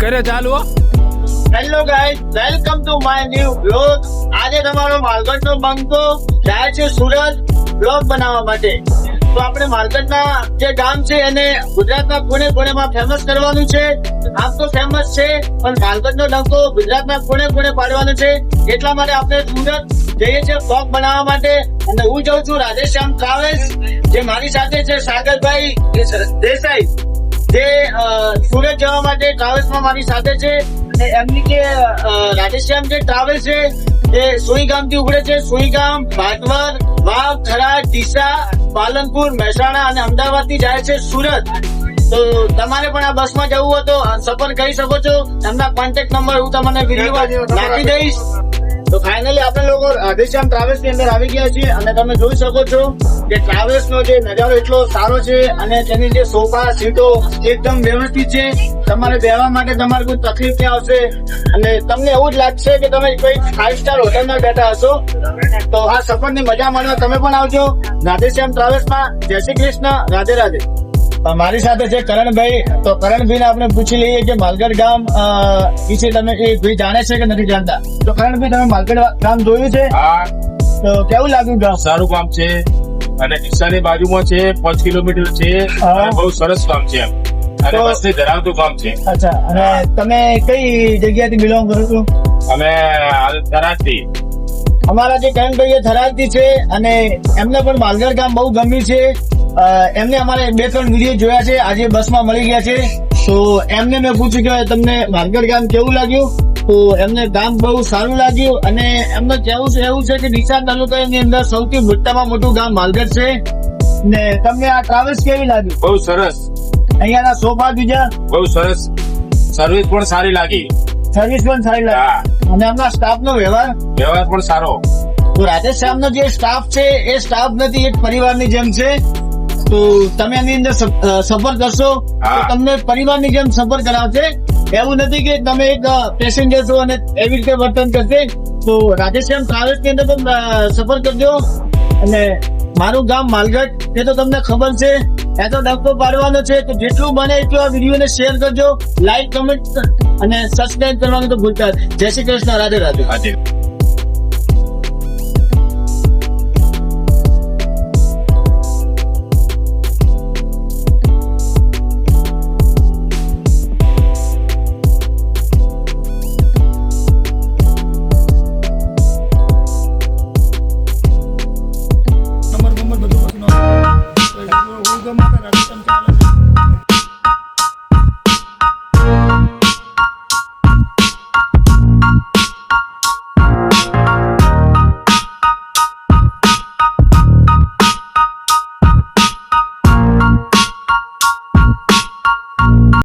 કરે ચાલુ હો. Hello guys, welcome to my new blog. આજે તમારો માલગઢનો બંકો જાય છે સુરત બ્લોગ બનાવવા માટે. તો આપણે માલગઢના જે ગામ છે એને ગુજરાતના ખૂણે ખૂણેમાં ફેમસ કરવાનું છે. આમ તો ફેમસ છે પણ માલગઢનો ડંકો ગુજરાતના ખૂણે ખૂણે પાડવાનો છે. એટલા માટે આપણે સુરત જઈએ છીએ બ્લોગ બનાવવા માટે. અને હું જાઉં છું રાધેશ્યામ ટ્રાવેલ્સ, જે મારી સાથે છે સાગરભાઈ દેસાઈ, જે સુરત જવા માટે ટ્રાવેલ્સમાં મારી સાથે છે. અને એમની જે રાધેશ્યામ જે ટ્રાવેલ્સ છે એ સુઈગામ થી ઉપડે છે. સુઈગામ, ભાટવર, વાવ, થરાદ, ડીસા, પાલનપુર, મહેસાણા અને અમદાવાદ થી જાય છે સુરત. તો તમારે પણ આ બસમાં જવું હોય તો સફર કરી શકો છો. એમના કોન્ટેક્ટ નંબર હું તમને વિડીયો નાખી દઈશ. તો ફાઇનલી આપણે લોકો રાધેશ્યામ ટ્રાવેલ્સ ની અંદર આવી ગયા છીએ અને તમે જોઈ શકો છો કે ટ્રાવેલ્સ નો જે નજારો એટલો સારો છે અને તેની જે સોફા સીટો એકદમ વ્યવસ્થિત છે. તમારે બેહવા માટે તમારે કોઈ તકલીફ નહીં આવશે અને તમને એવું જ લાગશે કે તમે કોઈ 5 સ્ટાર હોટલમાં બેઠા હશો. તો આ સફરની મજા માણવા તમે પણ આવજો રાધેશ્યામ ટ્રાવેલ્સમાં. જય શ્રી કૃષ્ણ, રાધે રાધે. મારી સાથે છે કરણભાઈ. તો કરણભાઈ ને આપણે પૂછી લઈએ કે માલગઢ ગામ વિશે તમે એ ભાઈ જાણે છે કે નથી જાણતા. તો કરણભાઈ, તમે માલગઢ ગામ જોયું છે? હા, તો કેવું લાગ્યું ગામ? સારું ગામ છે અને ડીસાની બાજુમાં છે, 5 કિલોમીટર છે અને બહુ સરસ ગામ છે એમ. અને વસ્તી ધરાવતું ગામ છે. અચ્છા, અને તમે કઈ જગ્યાથી બિલોંગ કરો છો? અમે હાલ થરાદથી. અમારા જે કરણભાઈ થરાદથી છે અને એમને પણ માલગઢ ગામ બહુ ગમ્યું છે. એમને અમારે 2-3 વિડીયો જોયા છે, આજે બસમાં મળી ગયા છે. તો એમને મેં પૂછ્યું કે તમને માલગઢ ગામ કેવું લાગ્યું. તો એમને ગામ બહુ સારું લાગ્યું અને એમને કેવું છે એવું છે કે ડીસા તાલુકાની અંદર સૌથી મોટામાં મોટું ગામ માલગઢ છે. ને તમને આ ટ્રાવેલ્સ કેવી લાગી? બહુ સરસ, અહીંયાના સોફા બીજા બહુ સરસ, સર્વિસ પણ સારી લાગી, સર્વિસ પણ સારી લાગી અને એમના સ્ટાફ નો વ્યવહાર પણ સારો. તો રાધેશ્યામ નો જે સ્ટાફ છે એ સ્ટાફ નથી, એક પરિવારની જેમ છે. તો તમે એની અંદર સફર કરશો તો તમને પરિવારની જેમ સફર કરાવશે. એવું નથી કે તમે એક પેસેન્જર છો અને એવી રીતે વર્તન કરશે. તો રાધેશ્યામ ટ્રાવેલ્સ ની અંદર પણ સફર કરજો. અને મારું ગામ માલગઢ એ તો તમને ખબર છે, એ તો ડંકો પાડવાનો છે. તો જેટલું બને એટલું આ વિડીયોને શેર કરજો, લાઈક, કમેન્ટ અને સબસ્ક્રાઇબ કરવાનું તો ભૂલતા. જય શ્રી કૃષ્ણ, રાધે રાધે.